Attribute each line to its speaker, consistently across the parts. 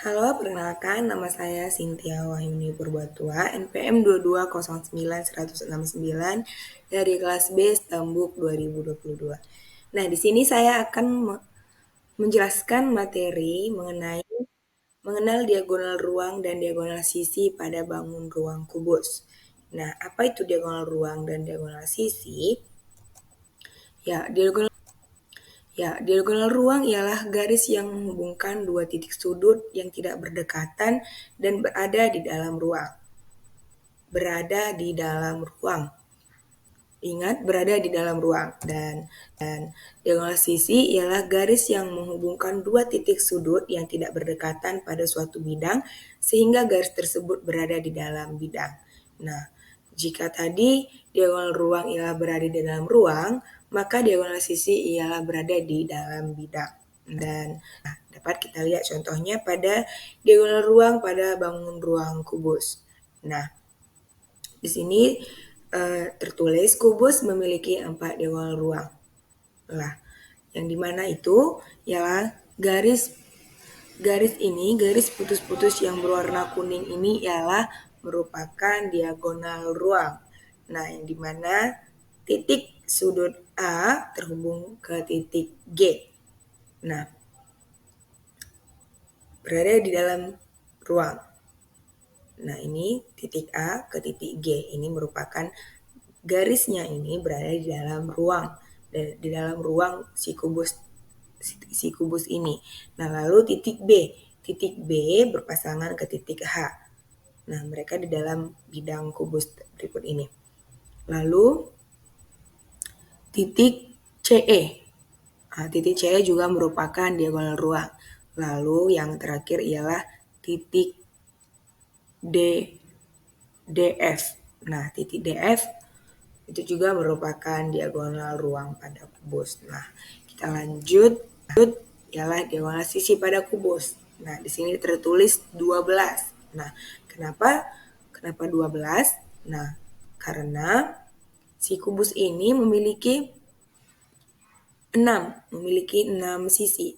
Speaker 1: Halo, perkenalkan nama saya Cynthia Wahyuni Purbatua, NPM 22091169 dari kelas B Stambuk 2022. Nah, di sini saya akan menjelaskan materi mengenai mengenal diagonal ruang dan diagonal sisi pada bangun ruang kubus. Nah, apa itu diagonal ruang dan diagonal sisi? Diagonal ruang ialah garis yang menghubungkan dua titik sudut yang tidak berdekatan dan berada di dalam ruang. Berada di dalam ruang. Ingat, berada di dalam ruang. Dan diagonal sisi ialah garis yang menghubungkan dua titik sudut yang tidak berdekatan pada suatu bidang sehingga garis tersebut berada di dalam bidang. Nah, jika tadi diagonal ruang ialah berada di dalam ruang, maka diagonal sisi ialah berada di dalam bidang. Dan dapat kita lihat contohnya pada diagonal ruang pada bangun ruang kubus. Nah, di sini tertulis kubus memiliki 4 diagonal ruang. Nah, yang dimana itu ialah garis putus-putus yang berwarna kuning ini ialah merupakan diagonal ruang. Nah, yang dimana titik sudut A terhubung ke titik G. Nah, berada di dalam ruang. Nah, ini titik A ke titik G. Ini merupakan garisnya ini berada di dalam ruang. Di dalam ruang si kubus ini. Nah, lalu titik B. Titik B berpasangan ke titik H. Nah, mereka di dalam bidang kubus berikut ini. Lalu titik CE. Nah, titik CE juga merupakan diagonal ruang. Lalu yang terakhir ialah titik DF. Nah, titik DF itu juga merupakan diagonal ruang pada kubus. Nah, kita lanjut ialah diagonal sisi pada kubus. Nah, di sini tertulis 12. Nah, kenapa 12? Nah, karena si kubus ini memiliki 6 sisi.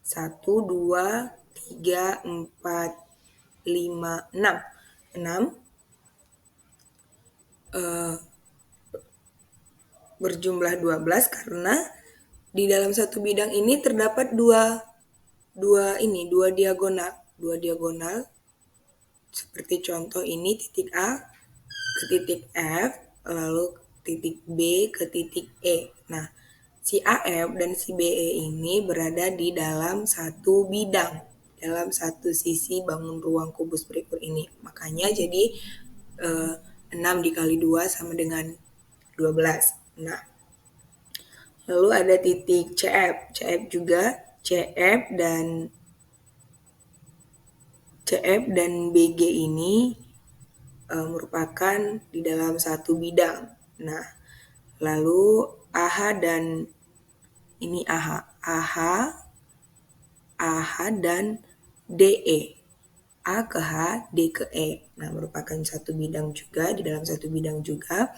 Speaker 1: 1, 2, 3, 4, 5, 6. 6 berjumlah 12 karena di dalam satu bidang ini terdapat dua diagonal seperti contoh ini titik A ke titik F lalu titik B ke titik E. Nah, si AF dan si BE ini berada di dalam satu bidang, dalam satu sisi bangun ruang kubus berikut ini. Makanya jadi 6 dikali 2 sama dengan 12. Nah, lalu ada titik CF. CF dan BG ini merupakan di dalam satu bidang. Nah, lalu AH dan ini AH dan DE. A ke H, D ke E. Nah, merupakan satu bidang juga, di dalam satu bidang juga.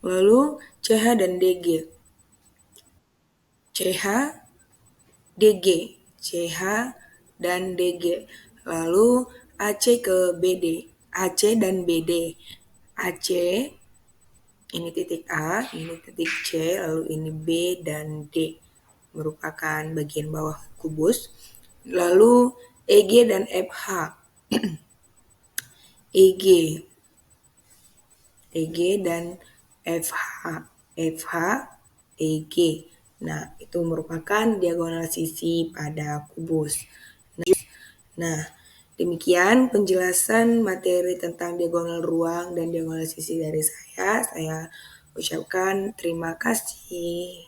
Speaker 1: Lalu CH dan DG. CH, DG. CH dan DG. Lalu AC ke BD. AC dan BD. AC, ini titik A, ini titik C, lalu ini B dan D. Merupakan bagian bawah kubus. Lalu EG dan FH. EG dan FH. FH, EG. Nah, itu merupakan diagonal sisi pada kubus. Nah, demikian penjelasan materi tentang diagonal ruang dan diagonal sisi dari saya. Saya ucapkan terima kasih.